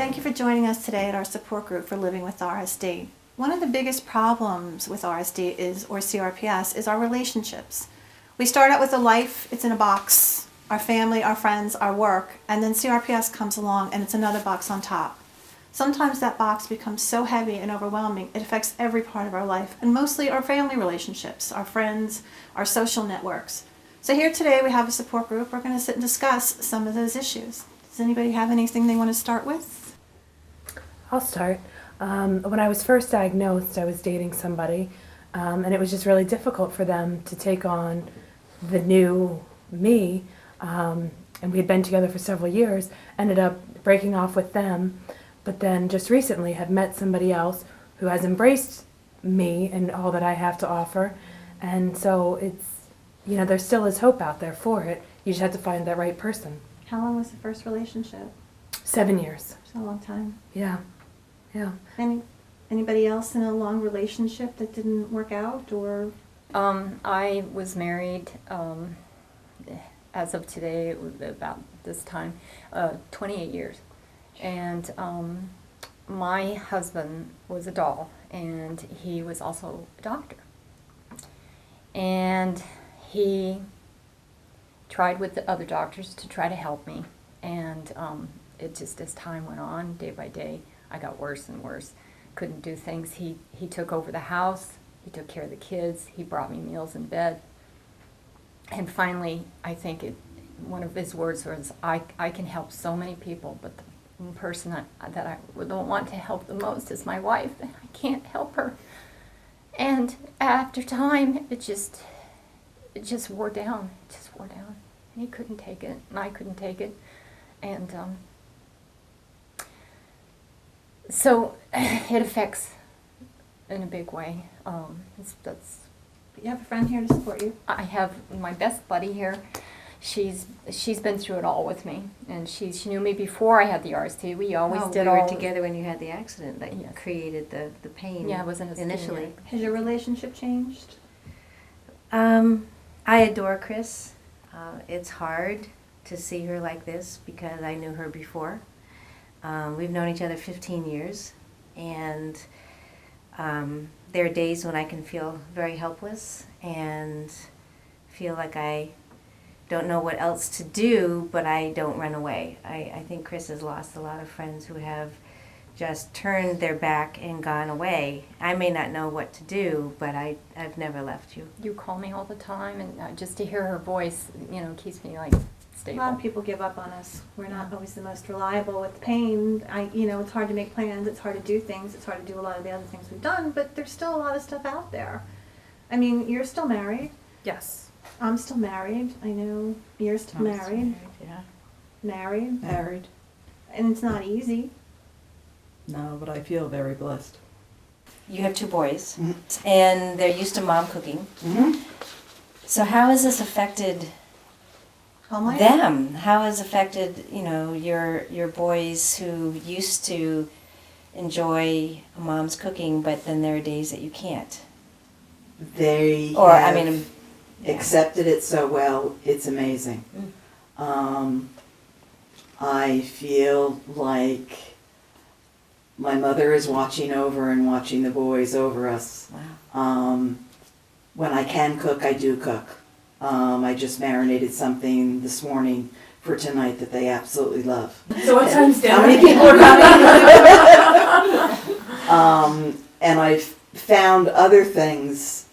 Thank you for joining us today at our support group for living with RSD. One of the biggest problems with RSD or CRPS is our relationships. We start out with a life, it's in a box, our family, our friends, our work, and then CRPS comes along and it's another box on top. Sometimes that box becomes so heavy and overwhelming, it affects every part of our life, and mostly our family relationships, our friends, our social networks. So here today we have a support group. We're going to sit and discuss some of those issues. Does anybody have anything they want to start with? I'll start. When I was first diagnosed, I was dating somebody, and it was just really difficult for them to take on the new me, and we had been together for several years, ended up breaking off with them, but then just recently have met somebody else who has embraced me and all that I have to offer, and so it's, you know, there still is hope out there for it. You just have to find that right person. How long was the first relationship? 7 years. It's a long time. Yeah. Yeah. Anybody else in a long relationship that didn't work out, or? I was married, as of today, it was about this time, 28 years. And my husband was a doll, and he was also a doctor. And he tried with the other doctors to try to help me. And it just, as time went on, day by day, I got worse and worse. Couldn't do things. He took over the house. He took care of the kids. He brought me meals in bed. And finally, I think one of his words was, I can help so many people, but the one person that I don't want to help the most is my wife, and I can't help her. And after time, it just wore down. It just wore down. And he couldn't take it, and I couldn't take it. And so it affects in a big way. You have a friend here to support you? I have my best buddy here. She's been through it all with me, and she knew me before I had the RSD. We always did. We were together when you had the accident that created the pain. Yeah, it wasn't initially. Has your relationship changed? I adore Chris. It's hard to see her like this because I knew her before. We've known each other 15 years, and there are days when I can feel very helpless and feel like I don't know what else to do, but I don't run away. I think Chris has lost a lot of friends who have just turned their back and gone away. I may not know what to do, but I've never left you. You call me all the time, and just to hear her voice, keeps me stable. A lot of people give up on us. We're not always the most reliable with pain. It's hard to make plans. It's hard to do things. It's hard to do a lot of the other things we've done, but there's still a lot of stuff out there. I mean, you're still married. Yes. I'm still married. I know you're still married. Yeah. Married. Married. And it's not easy. No, but I feel very blessed. You have 2 boys, and they're used to mom cooking. Mm-hmm. So how has this affected Home life? them? How has affected, your boys who used to enjoy mom's cooking, but then there are days that you can't? They Or, have accepted it so well, it's amazing. I feel like my mother is watching the boys over us. Wow. When I can cook, I do cook. I just marinated something this morning for tonight that they absolutely love. So what time's dinner? How many people are coming? And I've found other things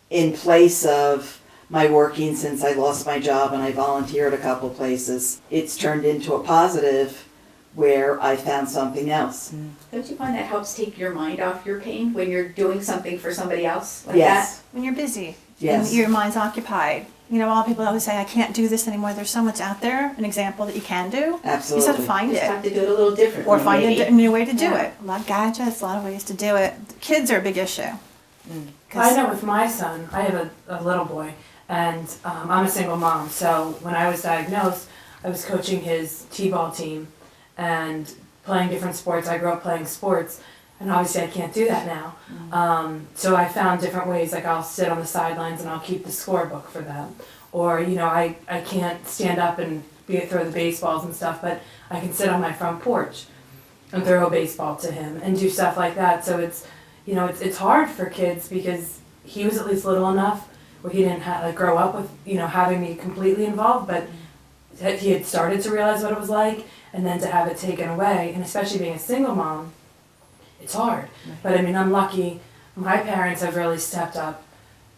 in place of my working since I lost my job and I volunteered a couple places. It's turned into a positive where I found something else. Don't you find that helps take your mind off your pain when you're doing something for somebody else like Yes. When you're busy. Yes. And your mind's occupied. A lot of people always say, I can't do this anymore. There's so much out there, an example that you can do. Absolutely. You just have to find that? Just it. have to do it a little differently. Or find maybe. a new way to do Yeah. it. A lot of gadgets, a lot of ways to do it. Kids are a big issue. I know with my son, I have a little boy, and I'm a single mom. So when I was diagnosed, I was coaching his t-ball team and playing different sports. I grew up playing sports, and obviously I can't do that now. So I found different ways, like I'll sit on the sidelines and I'll keep the scorebook for them. Or, I can't stand up and throw the baseballs and stuff, but I can sit on my front porch. and throw a baseball to him and do stuff like that. So it's, you know, it's hard for kids because he was at least little enough where he didn't grow up with, you know, having me completely involved, but he had started to realize what it was like, and then to have it taken away, and especially being a single mom, it's hard. But I mean, I'm lucky. My parents have really stepped up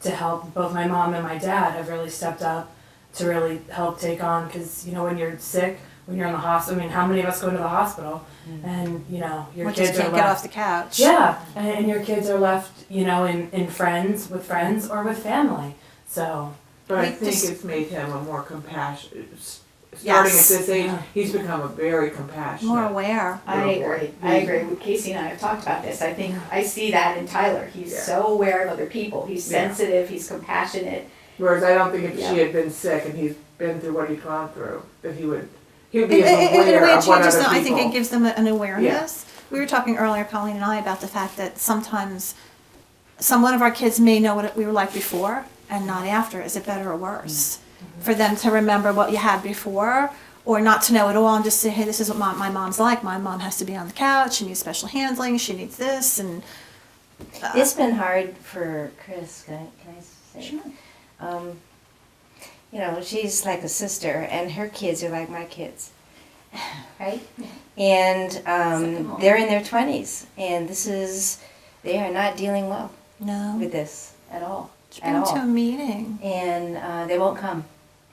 to help. Both my mom and my dad have really stepped up to really help take on, because, you know, when you're sick, when you're in the hospital, I mean, how many of us go into the hospital and, you know, your We kids just are can't left. get off the couch. Yeah, and your kids are left, you know, in friends, with friends, or with family. So, But I We think just- it's made him a more compassionate, starting at Yes. this age, Yeah. he's become a very compassionate. More aware. I agree. I agree. Casey and I have talked about this. I think I see that in Tyler. He's Yeah. so aware of other people. He's Yeah. sensitive. He's compassionate. Whereas I don't think if Yeah. she had been sick and he's been through what he's gone through, that he would be In as a aware way, it of what changes other them. people. I think it gives them an awareness. We were talking earlier, Colleen and I, about the fact that sometimes one of our kids may know what we were like before and not after. Is it better or worse? For them to remember what you had before, or not to know at all and just say, hey, this is what my mom's like. My mom has to be on the couch. She needs special handling. She needs this. And It's been hard for Chris, can I say? Sure. You know, she's like a sister, and her kids are like my kids, right? And Second mom. they're in their 20s, and they are not dealing well no, with this at all. just bring them to a meeting. And they won't come.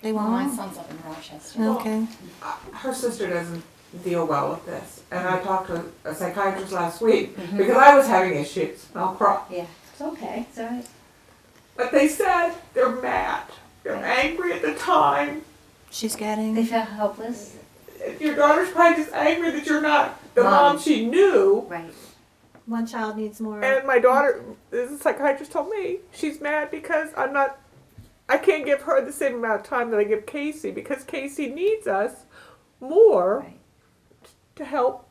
They Well, my won't. son's up in Rochester. Okay. Her sister doesn't deal well with this. And I talked to a psychiatrist last week because I was having issues. I'll cry. Yeah, It's okay. it's all right. But they said they're mad. They're angry at the time. She's They getting. feel helpless. Your daughter's probably just angry that you're not the Mom. mom she knew. Right. One child needs more. And my daughter, the psychiatrist told me, she's mad because I can't give her the same amount of time that I give Casey because Casey needs us more Right. to help,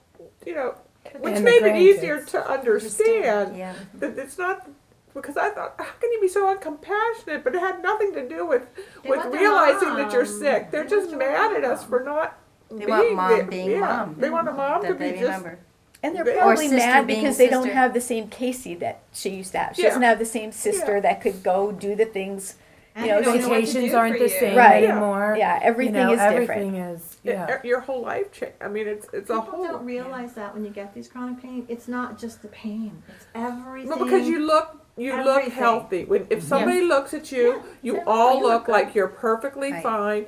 you know, which And the made it easier grandkids. to understand Yeah. that it's not, because I thought, how can you be so uncompassionate? But it had nothing to do with want their realizing that you're mom. sick. They're They just want their mad at us mom. for not They being want mom there. being Yeah. mom. They want a mom to That be they just remember. And they're Or probably sister mad being because they don't sister. have the same Casey that she used to have. She Yeah. doesn't have the same sister Yeah. that could go do the things. And you know, you don't know what to vacations do aren't for the you. same Right. anymore. Yeah, everything you know, is different. everything is, yeah. your whole life change. I mean, it's a People whole. don't realize that when you get these chronic pain, it's not just the pain. It's everything. Well, because you look Everything. healthy. If somebody looks at you, you all look like you're perfectly Right. fine.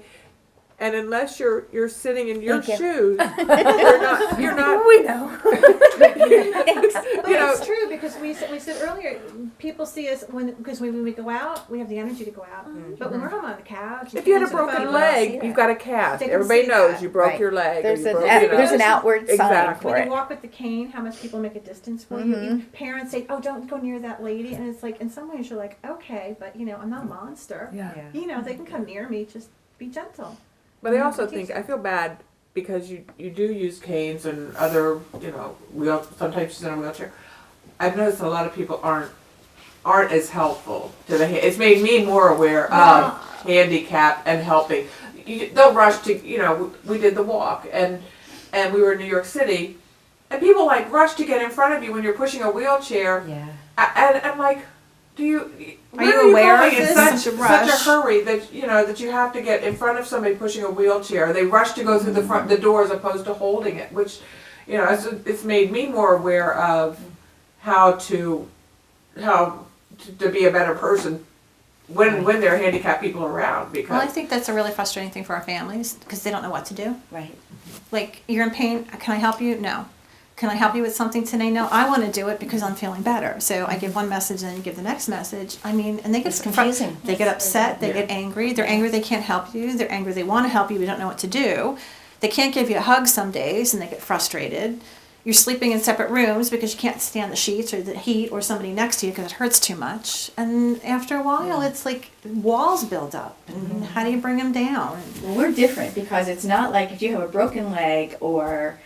And unless you're sitting in your Thank you. shoes, you're not. We know. But You know- it's true because we said earlier, people see us because when we go out, we have the energy to go out. But when we're home on the couch, If you had a answer the broken phone, leg, you've got a cast. They can Everybody see knows that. you broke Right. your leg. or There's you an broke, out- you know. there's an outward sign Exactly. for when it. you walk with the cane, how much people make a distance for you. Parents say, "Oh, don't go near that lady," and it's like, in some ways, you're like, "Okay, but you know, I'm not a monster. Yeah. You know, they can come near me. Just be gentle." But I also think I feel bad because you do use canes and other sometimes she's in a wheelchair. I've noticed a lot of people aren't as helpful to the. It's made me more aware of handicap and helping. They'll rush to we did the walk and we were in New York City, and people like rush to get in front of you when you're pushing a wheelchair. Yeah. And I'm like, are you aware going of in this? such Such a a rush? hurry that you have to get in front of somebody pushing a wheelchair? They rush to go through the door as opposed to holding it, which it's made me more aware of how to be a better person when there are handicapped people around. Because Well, I think that's a really frustrating thing for our families because they don't know what to do. Right. Like, you're in pain. Can I help you? No. Can I help you with something today? No. I want to do it because I'm feeling better. So I give one message and then you give the next message. I mean, and they get It's confusing. They get upset. They get angry. They're angry they can't help you. They're angry they want to help you but don't know what to do. They can't give you a hug some days and they get frustrated. You're sleeping in separate rooms because you can't stand the sheets or the heat or somebody next to you because it hurts too much. And after a while, it's like walls build up. And how do you bring them down? Well, we're different because it's not like if you have a broken leg or,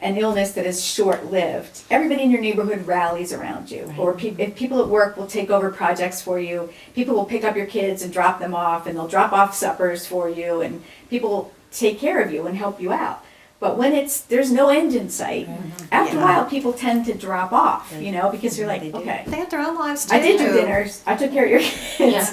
an illness that is short-lived. Everybody in your neighborhood rallies around you. Or if people at work will take over projects for you, people will pick up your kids and drop them off, and they'll drop off suppers for you, and people will take care of you and help you out. But when there's no end in sight, after a Yeah. while, people tend to drop off, because you're like, They do. okay, They have their own lives too. I did your dinners, I took care of your kids.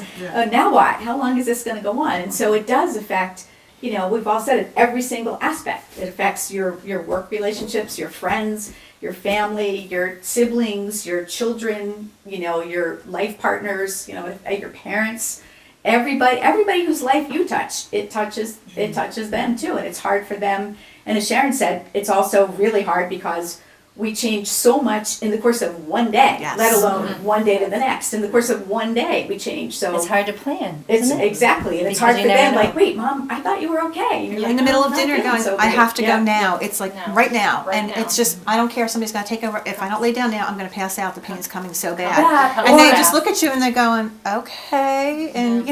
Now what? How long is this going to go on? And so it does affect, we've all said it, every single aspect. It affects your work relationships, your friends, your family, your siblings, your children, your life partners, your parents. Everybody whose life you touch, it touches them too, and it's hard for them. And as Sharon said, it's also really hard because we change so much in the course of one day, Yes. let alone one day to the next. In the course of one day, we change. So It's hard to plan, It's isn't it? exactly, and it's Because hard you for never them. know. Like, wait, Mom, I thought you were okay. And You're like, in the middle "Oh, of I'm not dinner feeling going, so I great." have to Yeah. go now. It's like No. right now. Right And now. it's just, I don't care if somebody's going to take over. If I don't lay down now, I'm going to pass out. The pain's coming so bad. That, And they or- just look at you and they're going, okay. And,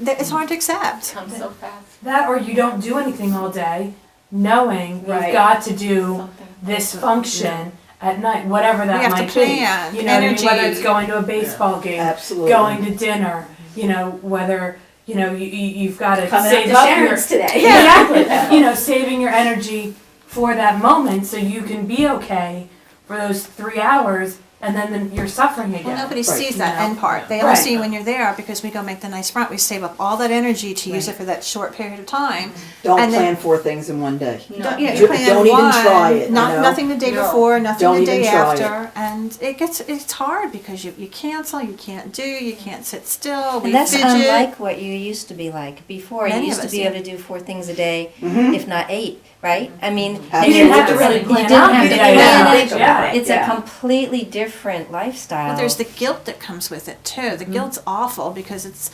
it's hard to accept. Comes so fast. That or you don't do anything all day, knowing Right. you've got to do Something. this function at night, whatever that You have to might plan, be. You know, what I mean? energy. Whether it's going to a baseball game, Absolutely. going to dinner, whether you've got to Coming save up to up your Sharon's today. exactly. Saving your energy for that moment so you can be okay for those 3 hours, and then you're suffering again. Well, nobody Right. sees that You know? end part. They only Right. see you when you're there because we go make the nice front. We save up all that energy to use it for that short period of time. Don't And then- plan 4 things in one day. Don't, you Don't plan even one, try it, Nothing the day No. before, nothing Don't the day even try it. after, and it's hard because you cancel, you can't do, you can't sit still. We And that's fidget. unlike what you used to be like. Before, Many you used of to us, be yeah. able to do 4 things a day, Mhm. if not 8, right? I mean, Absolutely. You didn't have to really You plan didn't out have the to day. plan Yeah. it. Yeah. it's Yeah. a completely different lifestyle. Well, there's the guilt that comes with it too. The guilt's awful because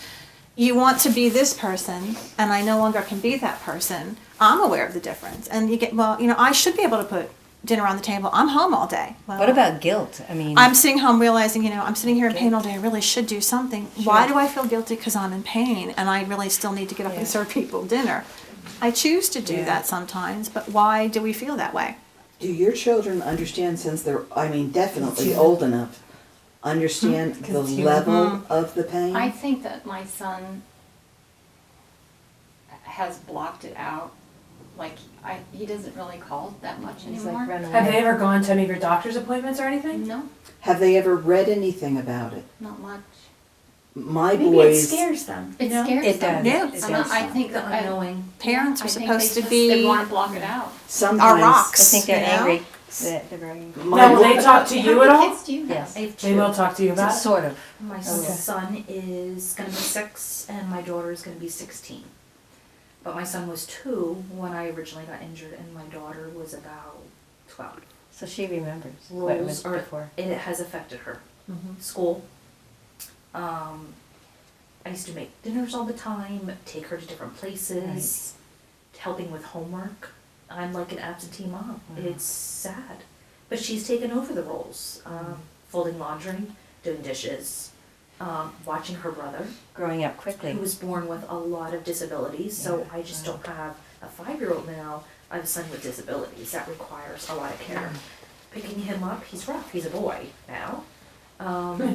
you want to be this person, and I no longer can be that person. I'm aware of the difference, and you get I should be able to put dinner on the table. I'm home all day. Well, What about guilt? I mean, I'm sitting home realizing, I'm sitting here in pain all day. I really should do something. Why do I feel guilty? Because I'm in pain, and I really still need to get up Yeah. and serve people dinner. I choose to do Yeah. that sometimes, but why do we feel that way? Do your children understand, since they're, definitely old enough, understand the level of the pain? I think that my son has blocked it out. Like, he doesn't really call that much He's anymore. like run Have they away. ever gone to any of your doctor's appointments or anything? No, Have they ever read anything about it? not much. My Maybe it boys, scares them. It you know? scares It them. does. Yeah. It And does. I think that unknowing. Parents I are think supposed they to They be want to block it out. sometimes. our rocks. I think they're you know? angry. That they're very. My Now, will boy- they talk to How you many at all? kids do you have? Yes. I have They two. will talk to you about it? Sort of. My Okay. son is going to be 6 and my daughter is going to be 16. But my son was 2 when I originally got injured and my daughter was about 12. So she remembers what it was Roles are, before. it has affected her. School. I used to make dinners all the time, take her to different places, helping with homework. I'm like an absentee mom. It's sad. But she's taken over the roles. Folding laundry, doing dishes, watching her brother, Growing up quickly. who was born with a lot of disabilities. So I just don't have a 5-year-old now. I have a son with disabilities. That requires a lot of care. Picking him up, he's rough. He's a boy now.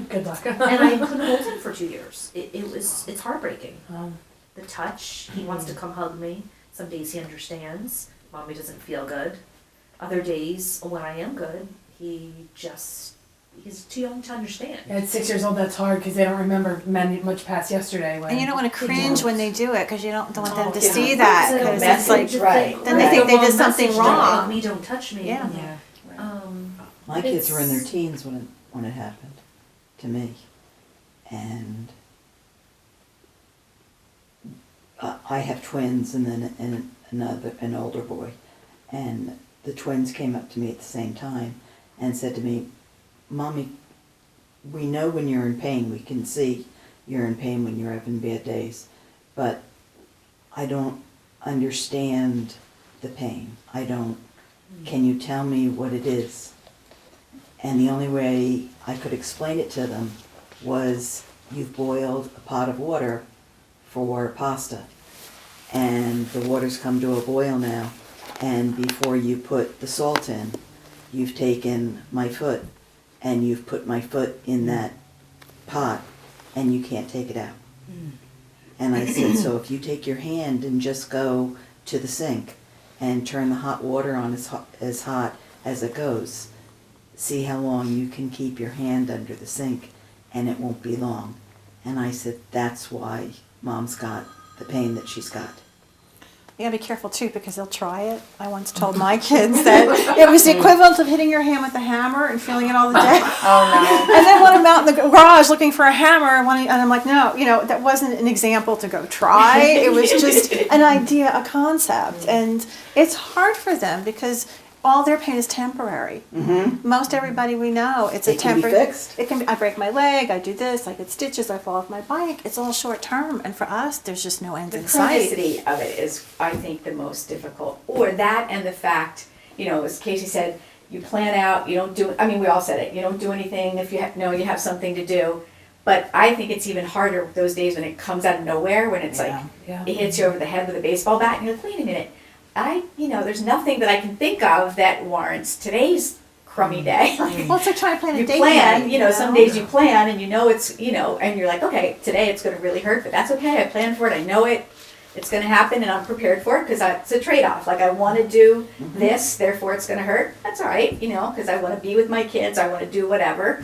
Good luck. And I couldn't hold him for 2 years. It's heartbreaking. The touch, he wants to come hug me. Some days he understands. Mommy doesn't feel good. Other days, when I am good, he's too young to understand. At 6 years old, that's hard because they don't remember much past yesterday. When And you don't want to cringe when they do it because you don't want them to Yeah. see that Because because they it's like don't right, then they think they did something Don't wrong. hug me, don't touch me. Yeah. Yeah. My kids were in their It's- teens when it happened to me, and I have twins and then an older boy, and the twins came up to me at the same time and said to me, "Mommy, we know when you're in pain. We can see you're in pain when you're having bad days, but I don't understand the pain. I don't. Can you tell me what it is?" And the only way I could explain it to them was, you've boiled a pot of water for pasta, and the water's come to a boil now, and before you put the salt in, you've taken my foot, and you've put my foot in that pot, and you can't take it out. And I said, so if you take your hand and just go to the sink and turn the hot water on as hot as it goes. See how long you can keep your hand under the sink, and it won't be long. And I said, that's why Mom's got the pain that she's got. You gotta be careful too, because they'll try it. I once told my kids that it was the equivalent of hitting your hand with a hammer and feeling it all the day. Oh, And then when I'm out in the garage looking for a hammer, and I'm like, no, that wasn't an example to go try. It was just an idea, a concept. And it's hard for them because all their pain is temporary. Mm-hmm. Most everybody we know, it's a It can be temporary. fixed. It can be. I break my leg. I do this. I get stitches. I fall off my bike. It's all short term. And for us, there's just no end The in sight. chronicity of it is, I think, the most difficult. Or that and the fact, as Casey said, you plan out, you don't do, we all said it, you don't do anything if you know you have something to do. But I think it's even harder those days when it comes out of nowhere, when it's Yeah. it hits you over the head with a baseball bat, and you're like, wait a minute, there's nothing that I can think of that warrants today's crummy day. Well, it's like trying to plan a You date plan, night, some days you plan and it's, and you're like, okay, today it's gonna really hurt, but that's okay, I planned for it, I know it's gonna happen and I'm prepared for it, because it's a trade-off, like I wanna do this, therefore it's gonna hurt, that's all right, because I wanna be with my kids, I wanna do whatever,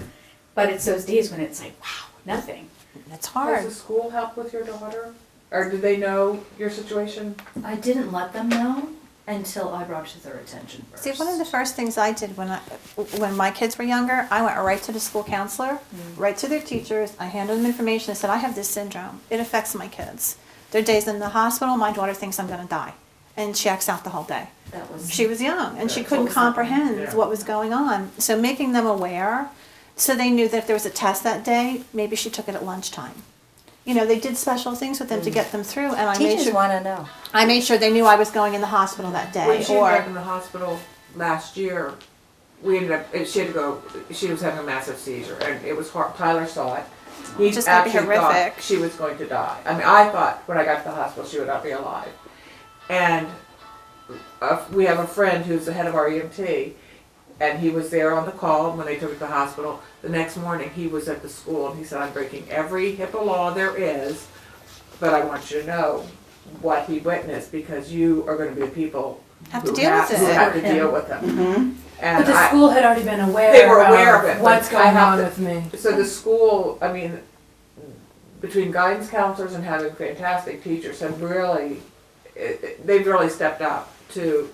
but it's those days when it's like, wow, nothing. It's Does hard. the school help with your daughter? Or do they know your situation? I didn't let them know until I brought it to their attention first. See, one of the first things I did when my kids were younger, I went right to the school counselor, right to their teachers. I handed them information. I said, I have this syndrome. It affects my kids. There are days in the hospital, my daughter thinks I'm going to die. And she acts out the whole day. That was She was young, and she Yeah. couldn't What was happening? comprehend Yeah. what was going on. So making them aware, so they knew that if there was a test that day, maybe she took it at lunchtime. They did special things with them to get them through, and I made teachers sure want to know. they knew I was going in the hospital that day. When she was Or back in the hospital last year, she had to go, she was having a massive seizure, and it was hard. Tyler saw it. He Just gotta be actually thought horrific. she was going to die. I thought when I got to the hospital she would not be alive. And we have a friend who's the head of our EMT, and he was there on the call when they took her to the hospital. The next morning he was at the school and he said, I'm breaking every HIPAA law there is, but I want you to know what he witnessed, because you are going to be the people Have to who deal with who it. have to deal with them. Mm-hmm. And But the school had already been aware. They were aware of it, What's but I going have on to- with me? So the school, between guidance counselors and having fantastic teachers, have really, they've really stepped up to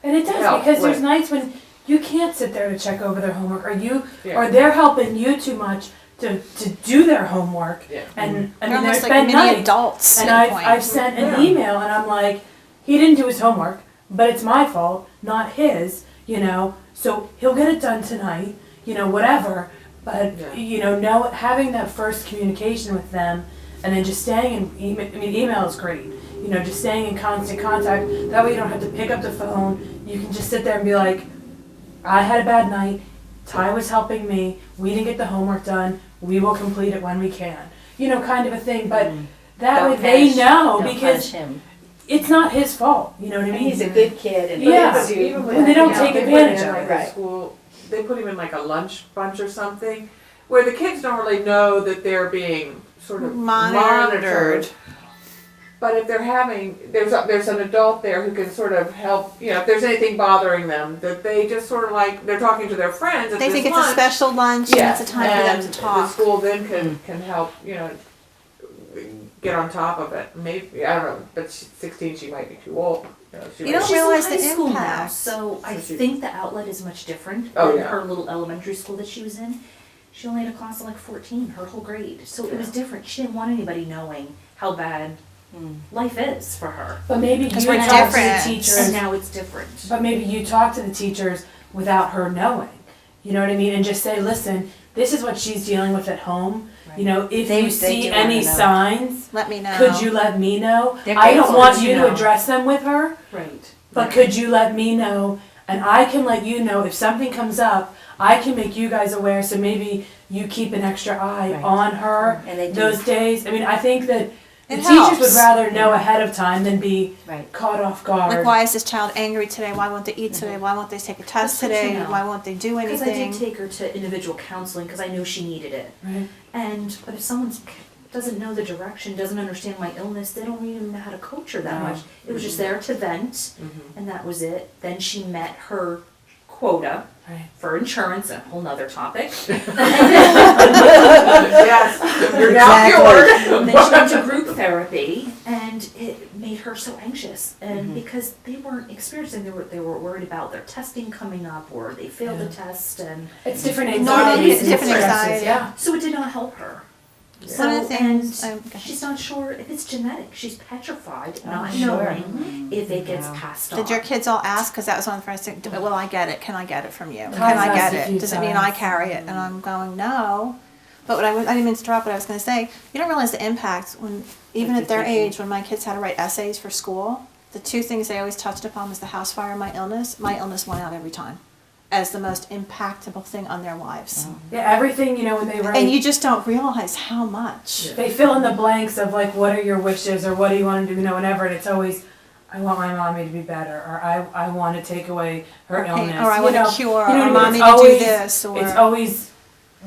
And it does, help because there's with- nights when you can't sit there to check over their homework, or Yeah. they're helping you too much to do their homework. Yeah. And they're there's almost like been mini nights, adults. and at a I've point. sent an Yeah. email and I'm like, he didn't do his homework, but it's my fault, not his, so he'll get it done tonight, whatever. But, Yeah. having that first communication with them, and then just staying in email is great. Just staying in constant contact. That way you don't have to pick up the phone. You can just sit there and be like, I had a bad night. Ty was helping me. We didn't get the homework done. We will complete it when we can. Kind of a thing. But that way they know, because him. it's not his fault. You know what I And mean? he's a good kid and Yeah. lives you. Even When they don't take they put advantage him of in it. the Right. school, they put him in like a lunch bunch or something, where the kids don't really know that they're being sort of monitored. But if they're having, there's an adult there who can sort of help, if there's anything bothering them, that they just sort of like, they're talking to their friends at They this think it's lunch. a special lunch, Yeah, and it's a time for them and to talk. the school then can help, get on top of it. Maybe, I don't know, but she's 16, she might be too old. She You might- don't She's realize in the high school now, impact. so I So she- think the outlet is much different Oh, than yeah. her little elementary school that she was in. She only had a class of like 14, her whole grade, so it was different. She didn't want anybody knowing how bad life is for her. But maybe you Because talk we're to the different. And teachers. now it's different. But maybe you talk to the teachers without her knowing. You know what I mean? And just say, listen, this is what she's dealing with at home. If They- you they see do any wanna know. signs, Let me know. could you let me know? They're I don't grateful want that you you to know. address them with her, Right. but could you let me know? And I can let you know if something comes up. I can make you guys aware, so maybe you keep an extra eye Right. on her And they do. those days. I think that the It teachers helps. would rather know ahead of time than be Right. caught off guard. Like, why is this child angry today? Why won't they eat today? Why won't they take a test That's good to today? know. Why won't they do Because I did anything? take her to individual counseling because I knew she needed it. Right. But if someone's doesn't know the direction, doesn't understand my illness, they don't even know how to coach her that No. much. It was just there to vent, and that was it. Then she met her quota Right. for insurance, a whole nother topic. Yes, you're now cured. And then she went to group therapy, and it made her so anxious. And because they weren't experiencing, they were worried about their testing coming up, or they failed the test, and It's different Normal, anxieties. and different stresses, anxiety. Yeah. so it did not help her. One of the things, and go ahead. she's not sure if it's genetic. She's petrified, not sure. knowing if it gets passed on. Did your kids all ask? Because that was one of the first things. Will I get it? Can I get it from you? Can Todd's I asked get a few it? Does it mean I times. carry it? And I'm going, no. But what I didn't mean to interrupt what I was going to say. You don't realize the impact when, even at their age, when my kids had to write essays for school, the two things they always touched upon was the house fire and my illness. My illness won out every time as the most impactful thing on their lives. Yeah, everything, you know, when they write, And you just don't realize how much. they fill in the blanks of like, what are your wishes, or what do you want to do, you know, whatever, and it's always, I want my mommy to be better, or I want to take away her illness. Or I you want know. to cure, You know or what I mommy mean? to It's do always- this, or... It's always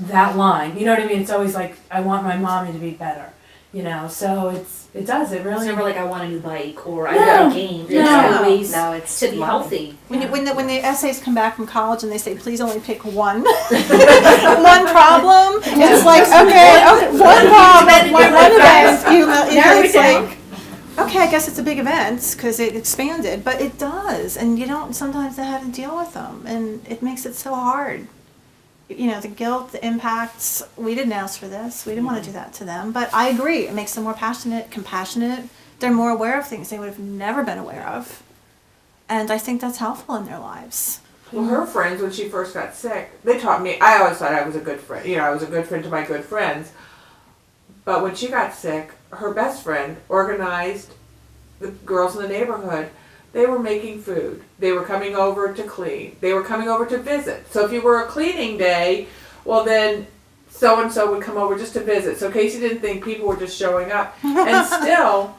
that line, you know what I mean? It's always like, I want my mommy to be better, you know, so it It's really. never like I want a new bike or I No, got a game. It's no. always No, it's to be mom. healthy. When the essays come back from college and they say, please only pick one, one problem, it's like, okay, one problem, one event. It's like, okay, I guess it's a big event because it expanded, but it does, and you don't sometimes know how to deal with them, and it makes it so hard. You know, the guilt, the impacts, we didn't ask for this, we didn't want to do that to them, but I agree, it makes them more passionate, compassionate, they're more aware of things they would have never been aware of. And I think that's helpful in their lives. Well, her friends, when she first got sick, they taught me, I always thought I was a good friend. You know, I was a good friend to my good friends. But when she got sick, her best friend organized the girls in the neighborhood. They were making food. They were coming over to clean. They were coming over to visit. So if you were a cleaning day, well then so-and-so would come over just to visit. So Casey didn't think people were just showing up. And still,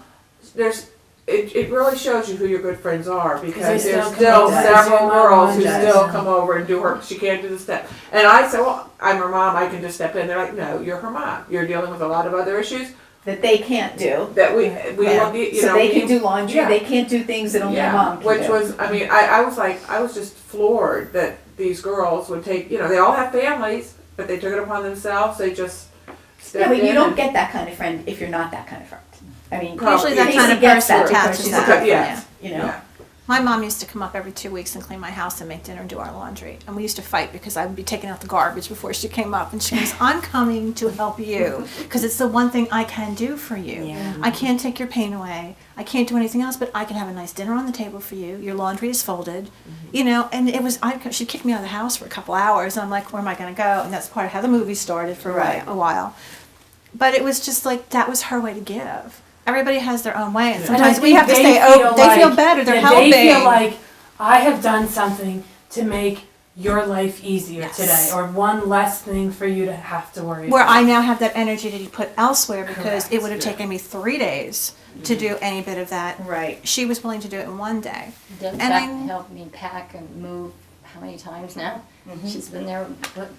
it really shows you who your good friends are, because they there's still still come over. several Your mom girls who does. still come over and do her, she can't do the step. And I said, well, I'm her mom, I can just step in. They're like, no, you're her mom. You're dealing with a lot of other issues That they can't do. that we Yeah. will be, you So know. they we- can do laundry, yeah. they can't do things that only a mom can do. Which was, I mean, I was just floored that these girls would take, you know, they all have families, but they took it upon themselves, they just stepped Yeah, but you in don't and- get that kind of friend if you're not that kind of friend. I mean, Probably. Usually that Casey kind of gets person that because attaches she's that. a good Yeah. friend, you know? Yeah. My mom used to come up every 2 weeks and clean my house and make dinner and do our laundry. And we used to fight because I would be taking out the garbage before she came up. And she goes, I'm coming to help you because it's the one thing I can do for you. Yeah. I can't take your pain away. I can't do anything else, but I can have a nice dinner on the table for you. Your laundry is folded. You know, and it was, she kicked me out of the house for a couple hours. And I'm like, where am I going to go? And that's part of how the movie started for a while. But it was just like, that was her way to give. Everybody has their own way, and And I sometimes we think have to they say, feel oh, they feel like- better, they're yeah, helping. They feel like, I have done something to make your life easier Yes. today, or one less thing for you to have to worry Where about. I now have that energy to put elsewhere because Correct. it would have taken me 3 days to do any bit of that. Right. She was willing to do it in one day. Deb And I- helped me pack and move how many times now? She's been there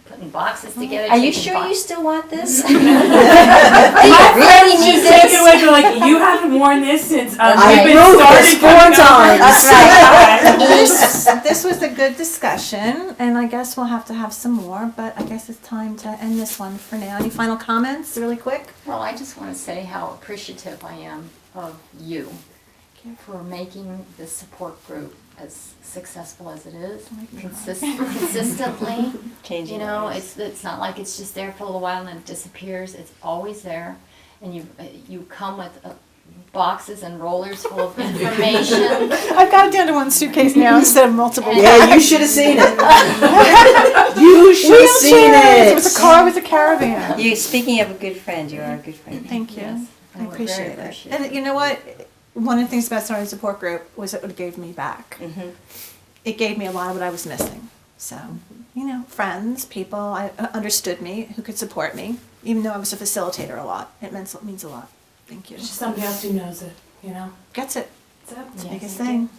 putting boxes together. Are you taking sure box- you still want this? My really friends need just this? take it away, they're like, you haven't worn this since I we've been moved started this 4 coming over." times. That's This was a good discussion, and I guess we'll have to have some more, but I guess it's time to end this one for now. Any final comments, really quick? Well, I just want to say how appreciative I am of you for making this support group as successful as it is, consistently. Changing You know, lives. it's not like it's just there for a little while and then it disappears. It's always there, and you come with boxes and rollers full of information. I've got it down to one suitcase now instead of multiple. Yeah, you should have seen it. You should have seen Wheelchairs it. with a car with a caravan. You, speaking of a good friend, you are a good friend. Thank you. Yes, I and we're very appreciate it. appreciative. And you know what? One of the things about starting a support group was it gave me back. Mm-hmm. It gave me a lot of what I was missing. So, you know, friends, people understood me, who could support me, even though I was a facilitator a lot. It means a lot. Thank you. just somebody else who knows it, you know? Gets it. That's it. It's the Yes. biggest thing.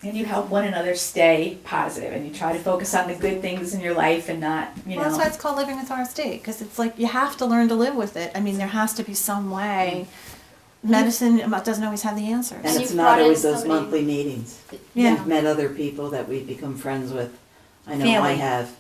And you help one another stay positive, and you try to focus on the good things in your life and not, Well, that's why it's called living with RSD, because it's like you have to learn to live with it. I mean, there has to be some way. Medicine doesn't always have the answers. And And it's you've not brought in always those somebody- monthly meetings. Yeah. We've met other people that we've become friends with. I know I Family. have,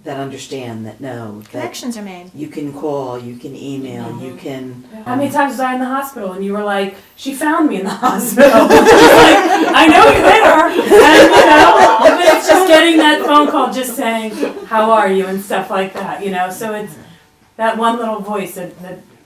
that understand, that know, that Connections are made. you can call, you can email, you can. How many times was I in the hospital and you were like, she found me in the hospital? Just like, I know you're there. And you know, but it's just getting that phone call just saying, how are you and stuff like that, you know? So it's that one little voice that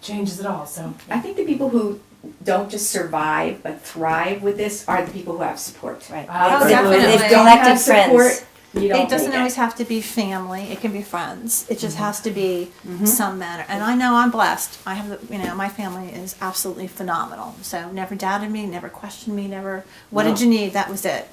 changes it all, so. I think the people who don't just survive but thrive with this are the people who have support. Right. Oh, They've definitely. collected Have support, friends. you don't It doesn't make always have to be family. It can be friends. It just has to be some manner. And I know I'm blessed. I have, my family is absolutely phenomenal. So never doubted me, never questioned me, never, what did you need? That was it.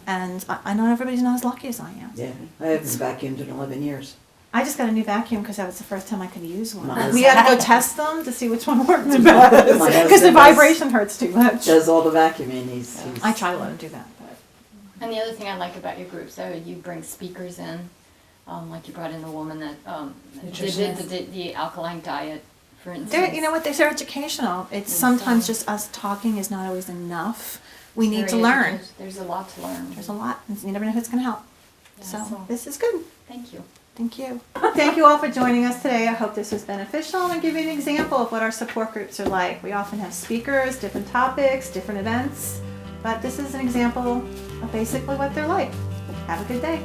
And I know everybody's not as lucky as I am. Yeah, I haven't vacuumed in 11 years. I just got a new vacuum because that was the first time I could use one. Nice. We had to go test them to see which one worked the best My because the husband vibration hurts too much. Does all the vacuuming, he's. I try to let him do that. But. And the other thing I like about your groups, though, you bring speakers in, like you brought in the woman that did the alkaline diet, for instance. They're, you know what? They're educational. It's sometimes just us talking is not always enough. We need to Very learn. educated. There's a lot to learn. There's a lot. And you never know who's going to help. Yeah, So this is good. Thank you. Thank you. Thank you all for joining us today. I hope this was beneficial and give you an example of what our support groups are like. We often have speakers, different topics, different events, but this is an example of basically what they're like. Have a good day.